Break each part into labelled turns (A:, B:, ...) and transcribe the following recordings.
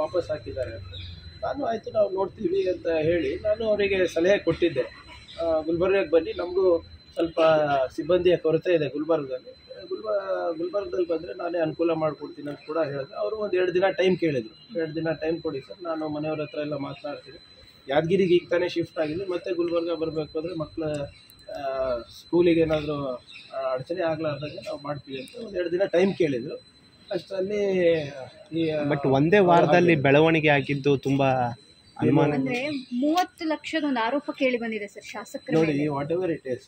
A: ವಾಪಸ್ ಹಾಕಿದ್ದಾರೆ ಅಂತ. ನಾನು ಆಯಿತು ನಾವು ನೋಡ್ತೀವಿ ಅಂತ ಹೇಳಿ ನಾನು ಅವರಿಗೆ ಸಲಹೆ ಕೊಟ್ಟಿದ್ದೆ. ಗುಲ್ಬರ್ಗಕ್ಕೆ ಬನ್ನಿ, ನಮಗೂ ಸ್ವಲ್ಪ ಸಿಬ್ಬಂದಿಯ ಕೊರತೆ ಇದೆ ಗುಲ್ಬರ್ಗದಲ್ಲಿ. ಗುಲ್ಬರ್ಗದಲ್ಲಿ ಬಂದರೆ ನಾನೇ ಅನುಕೂಲ ಮಾಡಿಕೊಡ್ತೀನಿ ಅಂತ ಕೂಡ ಹೇಳಿದೆ. ಅವರು ಒಂದು 2 ದಿನ ಟೈಮ್ ಕೇಳಿದರು. 2 ದಿನ ಟೈಮ್ ಕೊಡಿ ಸರ್, ನಾನು ಮನೆಯವ್ರ ಹತ್ರ ಎಲ್ಲ ಮಾತನಾಡ್ತೀನಿ. ಯಾದಗಿರಿಗೆ ಈಗ ತಾನೇ ಶಿಫ್ಟ್ ಆಗಿದೆ, ಮತ್ತೆ ಗುಲ್ಬರ್ಗ ಬರಬೇಕು ಅಂದರೆ ಮಕ್ಕಳ ಸ್ಕೂಲಿಗೆ ಏನಾದರೂ ಅಡಚಣೆ ಆಗಲಾರ್ದಂಗೆ ನಾವು ಮಾಡ್ತೀವಿ ಅಂತ ಒಂದು 2 ದಿನ ಟೈಮ್ ಕೇಳಿದರು. ಅಷ್ಟರಲ್ಲಿ
B: ಬಟ್ ಒಂದೇ ವಾರದಲ್ಲಿ ಬೆಳವಣಿಗೆ ಆಗಿದ್ದು ತುಂಬಾ ಅನುಮಾನ.
C: ಅಂದ್ರೆ 30 ಲಕ್ಷದ ಒಂದು ಆರೋಪ ಕೇಳಿ ಬಂದಿದೆ ಸರ್ ಶಾಸಕರು.
A: ನೋಡಿ, ವಾಟ್ ಎವರ್ ಇಟ್ ಈಸ್,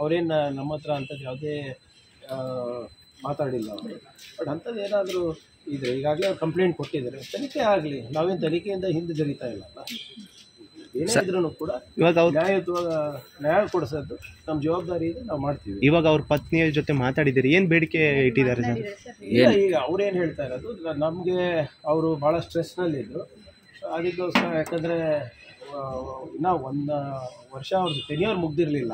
A: ಅವರೇನು ನಮ್ಮ ಹತ್ರ ಅಂಥದ್ದು ಯಾವುದೇ ಮಾತಾಡಿಲ್ಲ ಅವರು. ಬಟ್ ಅಂಥದ್ದು ಏನಾದರೂ ಇದ್ರೆ ಈಗಾಗಲೇ ಅವ್ರು ಕಂಪ್ಲೇಂಟ್ ಕೊಟ್ಟಿದ್ದಾರೆ, ತನಿಖೆ ಆಗಲಿ. ನಾವೇನು ತನಿಖೆಯಿಂದ ಹಿಂದೆ ಜರಿತಾ ಇಲ್ಲ. ಏನೇ ಇದ್ರೂ ಕೂಡ
B: ಇವಾಗ
A: ನ್ಯಾಯ ಕೊಡಿಸೋದು ನಮ್ಮ ಜವಾಬ್ದಾರಿ ಇದೆ, ನಾವು ಮಾಡ್ತೀವಿ.
B: ಇವಾಗ ಅವ್ರ ಪತ್ನಿಯ ಜೊತೆ ಮಾತಾಡಿದ್ದೀರಿ, ಏನು ಬೇಡಿಕೆ ಇಟ್ಟಿದ್ದಾರೆ ಸರ್?
A: ಈಗ ಅವ್ರೇನು ಹೇಳ್ತಾ ಇರೋದು, ನಮಗೆ ಅವರು ಭಾಳ ಸ್ಟ್ರೆಸ್ನಲ್ಲಿದ್ದರು. ಅದಕ್ಕೋಸ್ಕರ, ಯಾಕಂದರೆ ಇನ್ನೂ 1 ವರ್ಷ ಅವ್ರದ್ದು ಟೆನ್ಯೂರ್ ಮುಗ್ದಿರಲಿಲ್ಲ.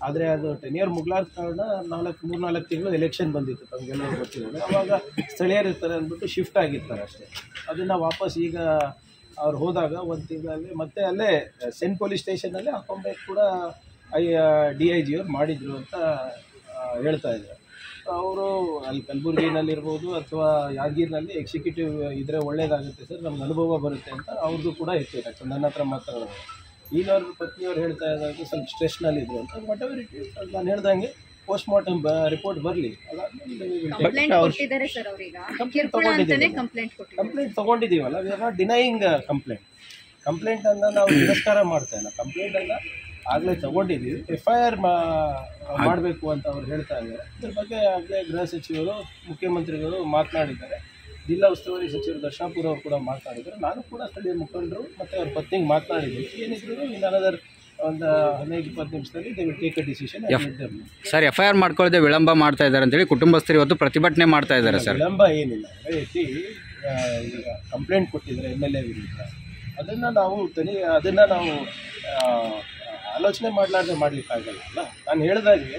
A: ಆದರೆ ಅದು ಟೆನ್ಯೂರ್ ಮುಗ್ಲಾದ ಕಾರಣ 3-4 ತಿಂಗಳು ಎಲೆಕ್ಷನ್ ಬಂದಿತ್ತು, ತಮಗೆಲ್ಲರೂ ಗೊತ್ತಿರೋದು. ಆವಾಗ ಸ್ಥಳೀಯರು ಇರ್ತಾರೆ ಅಂದ್ಬಿಟ್ಟು ಶಿಫ್ಟ್ ಆಗಿರ್ತಾರೆ ಅಷ್ಟೇ. ಅದನ್ನು ವಾಪಸ್ ಈಗ ಅವ್ರು ಹೋದಾಗ 1 ತಿಂಗಳಲ್ಲಿ ಮತ್ತೆ ಅಲ್ಲೇ ಸೆಂಟ್ ಪೊಲೀಸ್ ಸ್ಟೇಷನಲ್ಲಿ ಹಾಕೊಂಬೇಕು ಕೂಡ DIG ಅವ್ರು ಮಾಡಿದರು ಅಂತ ಹೇಳ್ತಾ ಇದ್ದಾರೆ. ಅವರು ಅಲ್ಲಿ ಕಲಬುರಗಿನಲ್ಲಿರ್ಬೋದು ಅಥವಾ ಯಾದಗಿರಿನಲ್ಲಿ ಎಕ್ಸಿಕ್ಯೂಟಿವ್ ಇದ್ದರೆ ಒಳ್ಳೇದಾಗುತ್ತೆ ಸರ್, ನಮ್ಗೆ ಅನುಭವ ಬರುತ್ತೆ ಅಂತ ಅವ್ರದ್ದು ಕೂಡ ಇರ್ತಾರೆ. ನನ್ನ ಹತ್ರ ಮಾತಾಡೋದು ಈಗವ್ರ ಪತ್ನಿಯವ್ರು ಹೇಳ್ತಾ ಇರೋದು ಸ್ವಲ್ಪ ಸ್ಟ್ರೆಸ್ನಲ್ಲಿದ್ರು ಅಂತ. ವಾಟ್ ಎವರ್ ಇಟ್ ಈಸ್, ನಾನು ಹೇಳ್ದಂಗೆ ಪೋಸ್ಟ್ ಮಾರ್ಟಮ್ ರಿಪೋರ್ಟ್ ಬರಲಿ,
C: ಕಂಪ್ಲೇಂಟ್
A: ತೊಗೊಂಡಿದ್ದೀವಲ್ಲ. We are not denying complaint ಅನ್ನು ನಾವು ತಿರಸ್ಕಾರ ಮಾಡ್ತಾ ಇಲ್ಲ. ಕಂಪ್ಲೇಂಟನ್ನು ಆಗಲೇ ತೊಗೊಂಡಿದ್ದೀವಿ. FIR ಮಾಡಬೇಕು ಅಂತ ಅವ್ರು ಹೇಳ್ತಾ ಇದ್ದಾರೆ. ಇದ್ರ ಬಗ್ಗೆ ಆಗಲೇ ಗೃಹ ಸಚಿವರು, ಮುಖ್ಯಮಂತ್ರಿಗಳು ಮಾತನಾಡಿದ್ದಾರೆ. ಜಿಲ್ಲಾ ಉಸ್ತುವಾರಿ ಸಚಿವರು ದರ್ಶನಾಪುರ ಅವರು ಕೂಡ ಮಾತನಾಡಿದ್ದಾರೆ. ನಾನು ಕೂಡ ಸ್ಥಳೀಯ ಮುಖಂಡರು ಮತ್ತು ಅವ್ರ ಪತ್ನಿಗೆ ಮಾತನಾಡಿದ್ದೀನಿ. ಏನಿದ್ರು ಇನ್ನು ಅನದರ್ ಒಂದು 15-20 ನಿಮಿಷದಲ್ಲಿ they will take a decision.
D: Sir, FIR ಮಾಡ್ಕೊಳ್ಳದೆ ವಿಳಂಬ ಮಾಡ್ತಾ ಇದ್ದಾರೆ ಅಂತೇಳಿ ಕುಟುಂಬಸ್ಥರು ಇವತ್ತು ಪ್ರತಿಭಟನೆ ಮಾಡ್ತಾ ಇದ್ದಾರೆ ಸರ್.
A: ವಿಳಂಬ ಏನಿಲ್ಲ, ಈಗ ಕಂಪ್ಲೇಂಟ್ ಕೊಟ್ಟಿದ್ದಾರೆ MLA ವಿರುದ್ಧ. ಅದನ್ನು ನಾವು ಆಲೋಚನೆ ಮಾಡಲಾರ್ದೆ ಮಾಡಲಿಕ್ಕಾಗಲ್ಲ ಅಲ್ಲ. ನಾನು ಹೇಳಿದಾಗೆ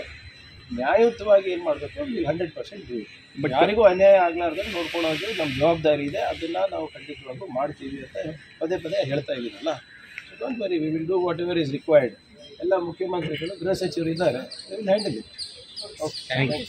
A: ನ್ಯಾಯಯುತವಾಗಿ ಏನು ಮಾಡಬೇಕು, 100% ಬಟ್ ಯಾರಿಗೂ ಅನ್ಯಾಯ ಆಗಲಾರ್ದಂಗೆ ನೋಡ್ಕೊಳ್ಳೋದು ನಮ್ಮ ಜವಾಬ್ದಾರಿ ಇದೆ. ಅದನ್ನು ನಾವು ಖಂಡಿತವಾಗೂ ಮಾಡ್ತೀವಿ ಅಂತ ಪದೇ ಪದೇ ಹೇಳ್ತಾ ಇದ್ದೀನಲ್ಲ. So don't worry, we will do whatever is required. ಎಲ್ಲ ಮುಖ್ಯಮಂತ್ರಿಗಳು, ಗೃಹ ಸಚಿವರು ಇದ್ದಾರೆ, we will handle it. Okay, thank you.